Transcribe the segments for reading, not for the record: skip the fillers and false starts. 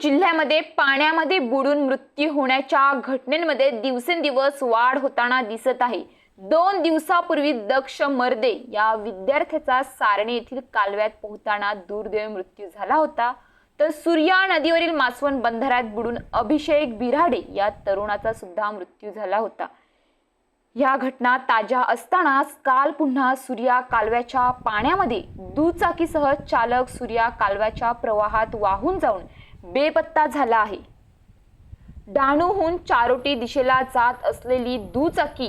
जिल्ह्यामध्ये पाण्यामध्ये बुडून मृत्यू होण्याच्या घटनेमध्ये दिवसेंदिवस वाढ होताना दिसत आहे। 2 दिवसापूर्वी दक्ष मर्दे या विद्यार्थ्याचा सारणी येथील कालव्यात पोहताना दुर्दैवी मृत्यू झाला होता। तर सूर्या नदीवरील मासवण बंधाऱ्यात बुडून अभिषेक बिराडे या तरुणाचा सुद्धा मृत्यू झाला होता। या घटना ताज्या असतानाच काल पुन्हा सूर्या कालव्याच्या पाण्यामध्ये दुचाकीसह चालक सूर्या कालव्याच्या प्रवाहात वाहून जाऊन बेपत्ता झाला आहे। डहाणूहून चारोटी दिशेला जात असलेली दुचाकी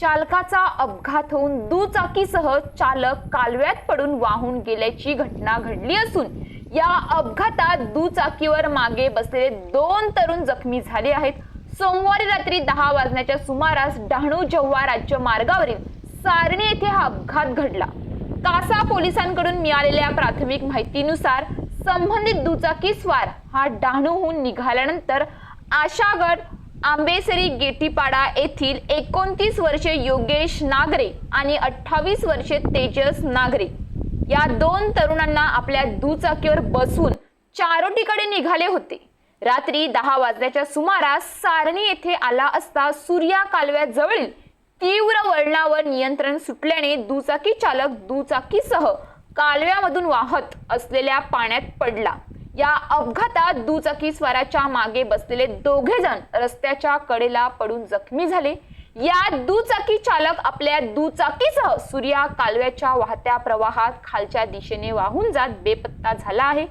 चालकाचा अपघात होऊन दुचाकीसह चालक कालव्यात पडून वाहून गेल्याची घटना घडली असून या अपघातात दुचाकीवर मागे बसलेले 2 तरुण जखमी झाले आहेत। सोमवारी रात्री 10 वाजण्याच्या सुमारास डहाणू जव्हार राज्य मार्गावरील सारणी येथे हा अपघात घडला। कासा पोलिसांकडून मिळालेल्या प्राथमिक माहितीनुसार संबंधित दुचाकी स्वार हा डहाणूहून निघाल्यानंतर आशागड आंबेसरी गेटीपाडा येथील 29 वर्षीय योगेश नागरे आणि 28 वर्षीय तेजस नागरे या 2 तरुणांना आपल्या दुचाकीवर बसवून चारोटीकडे निघाले होते। रात्री 10 वाजल्याच्या सुमारास सारणी येथे आला असता सूर्या कालव्याजवळील तीव्र वळणावर नियंत्रण सुटल्याने दुचाकी चालक दुचाकीसह कालव्यामधून वाहत असलेल्या पाण्यात पडला। या अपघातात दुचाकी स्वाराच्या मागे बसलेले 2 जण रस्त्याच्या कडेला पडून जखमी झाले। या दुचाकी चालक आपल्या दुचाकीसह सूर्या कालव्याच्या वाहत्या प्रवाहात खालच्या दिशेने वाहून जात बेपत्ता झाला आहे।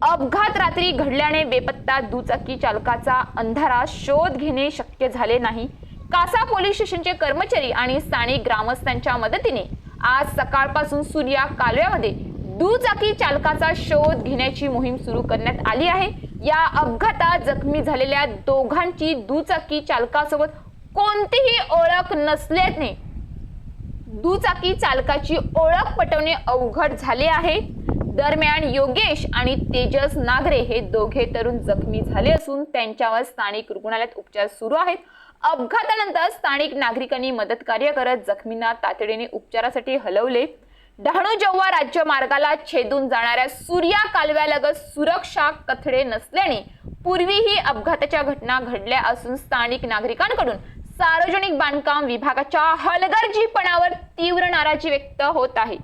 अपघात रात्री घडल्याने बेपत्ता दुचाकी चालकाचा अंधारात शोध घेणे शक्य झाले नाही। कासा पोलीस स्टेशनचे कर्मचारी आणि स्थानिक ग्रामस्थांच्या मदतीने आज सकाळपासून सूर्या कालव्यामध्ये दुचाकी चालकाचा शोध घेण्याची मोहीम सुरू करण्यात आली आहे। या अपघातात जखमी झालेल्या दोघांची दुचाकी चालकासोबत कोणतीही ओळख नसल्याने दुचाकी चालकाची ओळख पटवणे अवघड झाले आहे। दरम्यान योगेश आणि तेजस नागरे हे दोघे तरुण जखमी झाले असून त्यांच्यावर स्थानिक रुग्णालयात उपचार सुरू आहेत। अपघातानंतर स्थानिक नागरिकांनी मदत कार्य करत जखमींना तातडीने उपचारासाठी हलवले। डहाणू जव्हार राज्य मार्गाला छेदून जाणाऱ्या सूर्या कालव्यालगत सुरक्षा कथडे नसल्याने पूर्वीही अपघाताच्या घटना घडल्या असून स्थानिक नागरिकांकडून सार्वजनिक बांधकाम विभागाच्या हलगर्जीपणावर तीव्र नाराजी व्यक्त होत आहे।